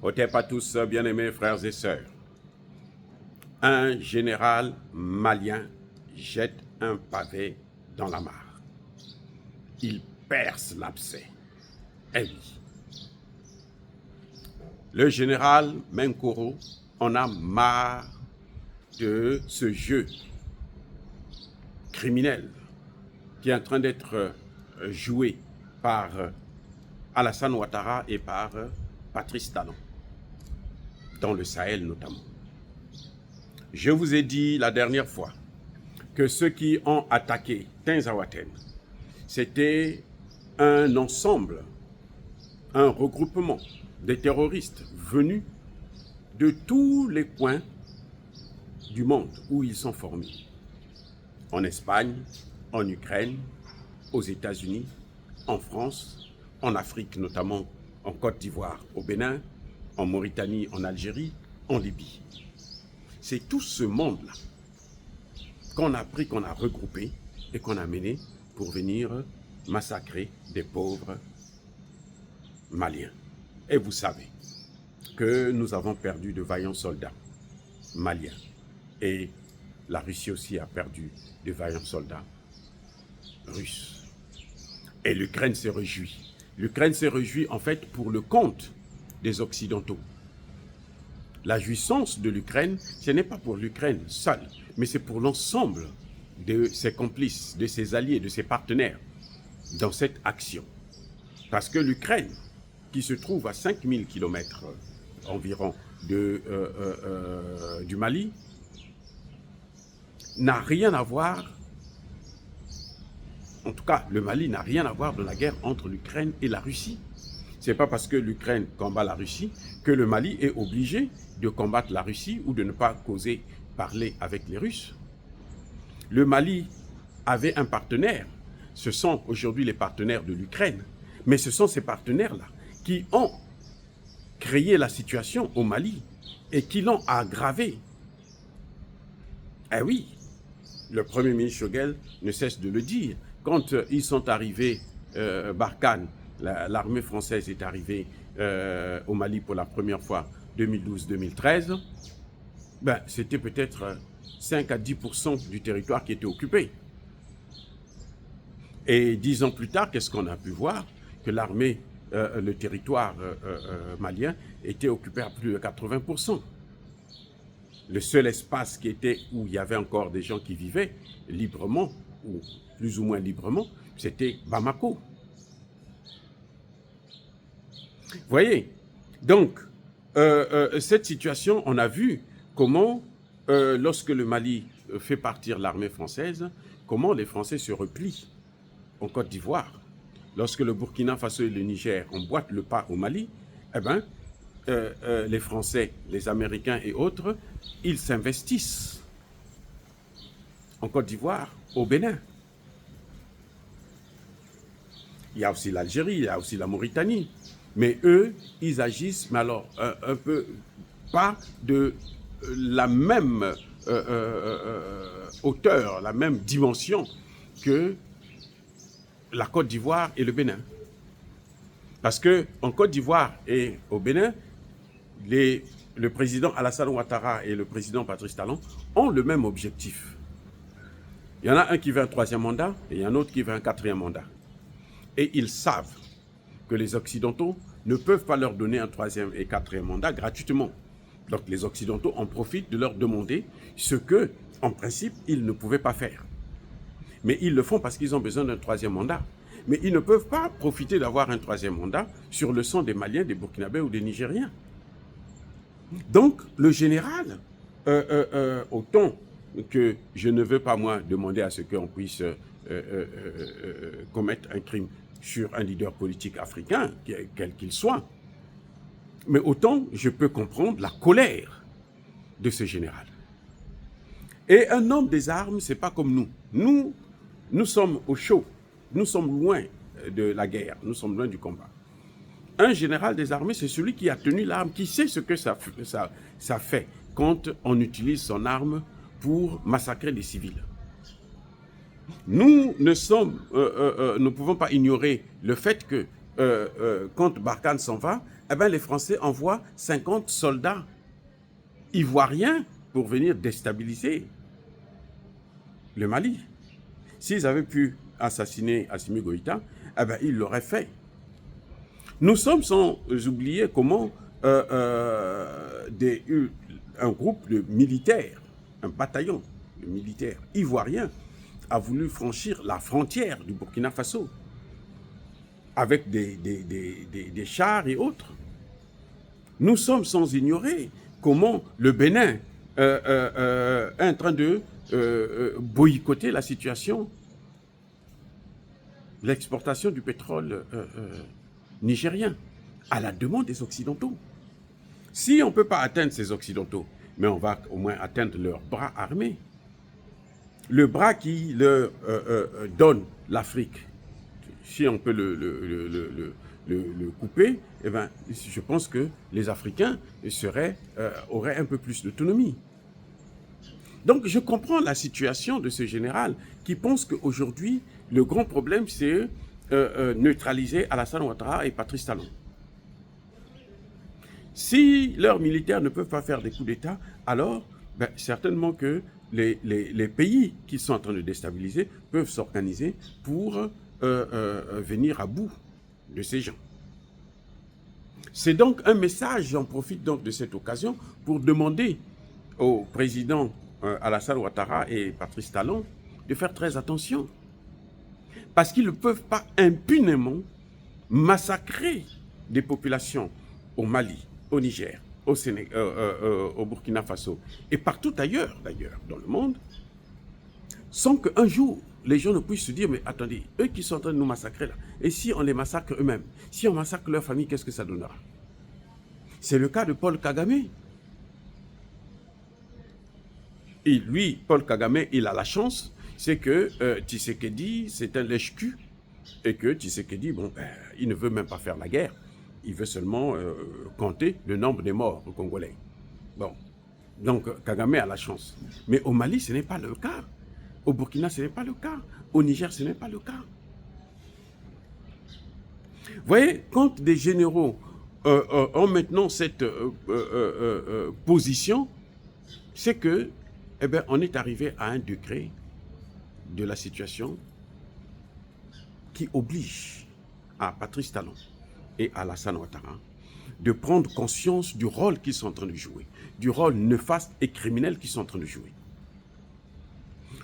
Hotep à tous, bien-aimés frères et sœurs. Un général malien jette un pavé dans la mare. Il perce l'abcès. Eh oui. Le général Menkoro en a marre de ce jeu criminel qui est en train d'être joué par Alassane Ouattara et par Patrice Talon, dans le Sahel notamment. Je vous ai dit la dernière fois que ceux qui ont attaqué Tinzaouaten, c'était un ensemble, un regroupement des terroristes venus de tous les coins du monde où ils sont formés. En Espagne, en Ukraine, aux États-Unis, en France, en Afrique, notamment en Côte d'Ivoire, au Bénin, en Mauritanie, en Algérie, en Libye. C'est tout ce monde-là qu'on a pris, qu'on a regroupé et qu'on a mené pour venir massacrer des pauvres Maliens. Et vous savez que nous avons perdu de vaillants soldats maliens. Et la Russie aussi a perdu de vaillants soldats russes. Et l'Ukraine s'est réjouie. L'Ukraine s'est réjouie en fait pour le compte des Occidentaux. La jouissance de l'Ukraine, ce n'est pas pour l'Ukraine seule, mais c'est pour l'ensemble de ses complices, de ses alliés, de ses partenaires dans cette action. Parce que l'Ukraine, qui se trouve à 5000 km environ du Mali, n'a rien à voir, en tout cas le Mali n'a rien à voir dans la guerre entre l'Ukraine et la Russie. Ce n'est pas parce que l'Ukraine combat la Russie que le Mali est obligé de combattre la Russie ou de ne pas causer, parler avec les Russes. Le Mali avait un partenaire. Ce sont aujourd'hui les partenaires de l'Ukraine. Mais ce sont ces partenaires-là qui ont créé la situation au Mali et qui l'ont aggravée. Eh oui, le Premier ministre Choguel ne cesse de le dire. Quand ils sont arrivés, Barkhane, l'armée française est arrivée au Mali pour la première fois 2012-2013, ben, c'était peut-être 5 à 10% du territoire qui était occupé. Et 10 ans plus tard, qu'est-ce qu'on a pu voir? Que l'armée, le territoire malien était occupé à plus de 80%. Le seul espace qui était où il y avait encore des gens qui vivaient librement, ou plus ou moins librement, c'était Bamako. Vous voyez, donc, cette situation, on a vu comment, lorsque le Mali fait partir l'armée française, comment les Français se replient en Côte d'Ivoire. Lorsque le Burkina Faso et le Niger emboîtent le pas au Mali, eh ben, les Français, les Américains et autres, ils s'investissent en Côte d'Ivoire, au Bénin. Il y a aussi l'Algérie, il y a aussi la Mauritanie. Mais eux, ils agissent, mais alors un peu pas de la même hauteur, la même dimension que la Côte d'Ivoire et le Bénin. Parce qu'en Côte d'Ivoire et au Bénin, le président Alassane Ouattara et le président Patrice Talon ont le même objectif. Il y en a un qui veut un 3e mandat et il y en a un autre qui veut un 4e mandat. Et ils savent que les Occidentaux ne peuvent pas leur donner un 3e et 4e mandat gratuitement. Donc les Occidentaux en profitent de leur demander ce que, en principe, ils ne pouvaient pas faire. Mais ils le font parce qu'ils ont besoin d'un 3e mandat. Mais ils ne peuvent pas profiter d'avoir un 3e mandat sur le sang des Maliens, des Burkinabés ou des Nigériens. Donc le général, autant que je ne veux pas, moi, demander à ce qu'on puisse commettre un crime sur un leader politique africain, quel qu'il soit. Mais autant je peux comprendre la colère de ce général. Et un homme des armes, ce n'est pas comme nous. Nous sommes au chaud. Nous sommes loin de la guerre. Nous sommes loin du combat. Un général des armées, c'est celui qui a tenu l'arme, qui sait ce que ça fait quand on utilise son arme pour massacrer des civils. Nous ne pouvons pas ignorer le fait que quand Barkhane s'en va, eh bien, les Français envoient 50 soldats ivoiriens pour venir déstabiliser le Mali. S'ils avaient pu assassiner Assimi Goïta, eh bien, ils l'auraient fait. Nous sommes sans oublier comment un groupe de militaires, un bataillon de militaires ivoiriens a voulu franchir la frontière du Burkina Faso avec des chars et autres. Nous sommes sans ignorer comment le Bénin est en train de boycotter la situation, l'exportation du pétrole nigérien, à la demande des Occidentaux. Si on ne peut pas atteindre ces Occidentaux, mais on va au moins atteindre leur bras armé, le bras qui leur donne l'Afrique. Si on peut le couper, eh ben, je pense que les Africains auraient un peu plus d'autonomie. Donc je comprends la situation de ce général qui pense qu'aujourd'hui, le grand problème, c'est neutraliser Alassane Ouattara et Patrice Talon. Si leurs militaires ne peuvent pas faire des coups d'État, alors ben, certainement que les pays qui sont en train de déstabiliser peuvent s'organiser pour venir à bout de ces gens. C'est donc un message, j'en profite donc de cette occasion pour demander au président Alassane Ouattara et Patrice Talon de faire très attention. Parce qu'ils ne peuvent pas impunément massacrer des populations au Mali, au Niger, au Burkina Faso et partout ailleurs d'ailleurs dans le monde, sans qu'un jour les gens ne puissent se dire, mais attendez, eux qui sont en train de nous massacrer là, et si on les massacre eux-mêmes, si on massacre leur famille, qu'est-ce que ça donnera? C'est le cas de Paul Kagame. Et lui, Paul Kagame, il a la chance, c'est que Tshisekedi, c'est un lèche-cul, et que Tshisekedi, bon, il ne veut même pas faire la guerre, il veut seulement compter le nombre des morts congolais. Bon, donc Kagame a la chance. Mais au Mali, ce n'est pas le cas. Au Burkina, ce n'est pas le cas. Au Niger, ce n'est pas le cas. Vous voyez, quand des généraux ont maintenant cette position, c'est que, eh bien, on est arrivé à un degré de la situation qui oblige à Patrice Talon et à Alassane Ouattara de prendre conscience du rôle qu'ils sont en train de jouer, du rôle néfaste et criminel qu'ils sont en train de jouer.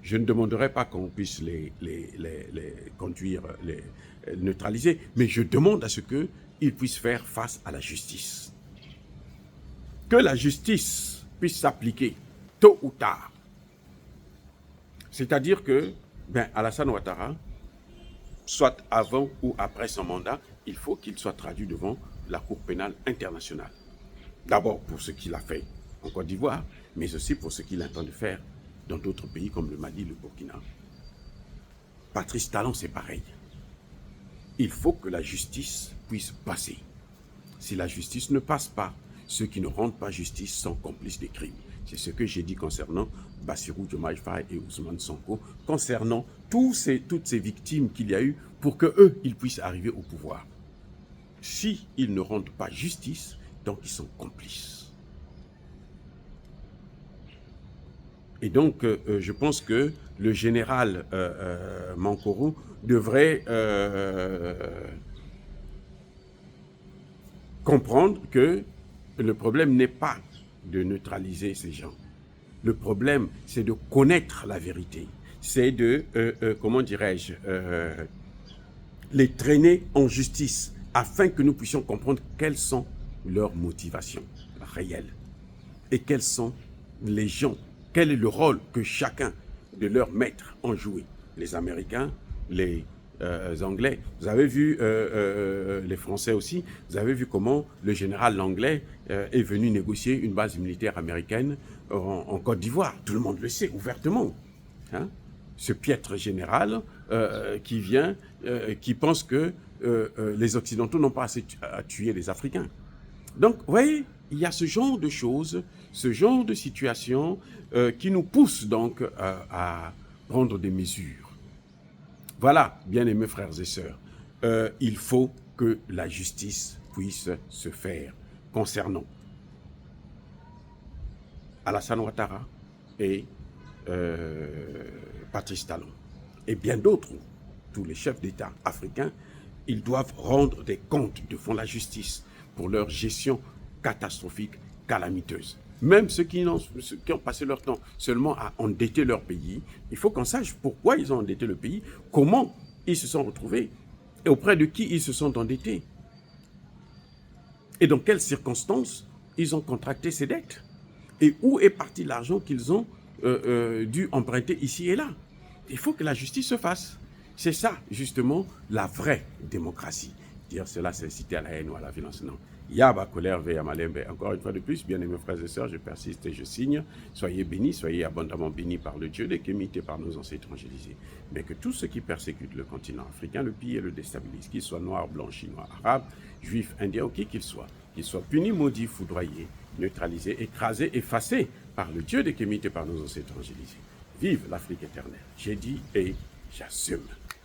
Je ne demanderai pas qu'on puisse les conduire, les neutraliser, mais je demande à ce qu'ils puissent faire face à la justice. Que la justice puisse s'appliquer tôt ou tard. C'est-à-dire que Alassane Ouattara, soit avant ou après son mandat, il faut qu'il soit traduit devant la Cour pénale internationale. D'abord pour ce qu'il a fait en Côte d'Ivoire, mais aussi pour ce qu'il est en train de faire dans d'autres pays comme le Mali, le Burkina. Patrice Talon, c'est pareil. Il faut que la justice puisse passer. Si la justice ne passe pas, ceux qui ne rendent pas justice sont complices des crimes. C'est ce que j'ai dit concernant Bassirou Diomaye Faye et Ousmane Sonko, concernant toutes ces victimes qu'il y a eu pour qu'eux, ils puissent arriver au pouvoir. Si ils ne rendent pas justice, donc ils sont complices. Et donc, je pense que le général Mankoro devrait comprendre que le problème n'est pas de neutraliser ces gens. Le problème, c'est de connaître la vérité. C'est de, comment dirais-je, les traîner en justice afin que nous puissions comprendre quelles sont leurs motivations réelles et quels sont les gens. Quel est le rôle que chacun de leurs maîtres ont joué? Les Américains, les Anglais. Vous avez vu les Français aussi. Vous avez vu comment le général Langlais est venu négocier une base militaire américaine en Côte d'Ivoire. Tout le monde le sait ouvertement. Hein? Ce piètre général qui vient, qui pense que les Occidentaux n'ont pas assez à tuer les Africains. Donc, vous voyez, il y a ce genre de choses, ce genre de situation qui nous pousse donc à prendre des mesures. Voilà, bien-aimés frères et sœurs, il faut que la justice puisse se faire concernant Alassane Ouattara et Patrice Talon. Et bien d'autres, tous les chefs d'État africains, ils doivent rendre des comptes devant la justice pour leur gestion catastrophique, calamiteuse. Même ceux qui ont passé leur temps seulement à endetter leur pays, il faut qu'on sache pourquoi ils ont endetté le pays, comment ils se sont retrouvés et auprès de qui ils se sont endettés. Et dans quelles circonstances ils ont contracté ces dettes. Et où est parti l'argent qu'ils ont dû emprunter ici et là. Il faut que la justice se fasse. C'est ça, justement, la vraie démocratie. Dire cela, c'est citer à la haine ou à la violence. Non. Yaba, colère, veille à Malembe. Encore une fois de plus, bien aimés frères et sœurs, je persiste et je signe. Soyez bénis, soyez abondamment bénis par le Dieu des Kémités, par nos ancêtres évangélisés. Mais que tous ceux qui persécutent le continent africain le pillent et le déstabilisent, qu'ils soient noirs, blancs, chinois, arabes, juifs, indiens ou qui qu'ils soient punis, maudits, foudroyés, neutralisés, écrasés, effacés par le Dieu des Kémités, par nos ancêtres évangélisés. Vive l'Afrique éternelle. J'ai dit et j'assume.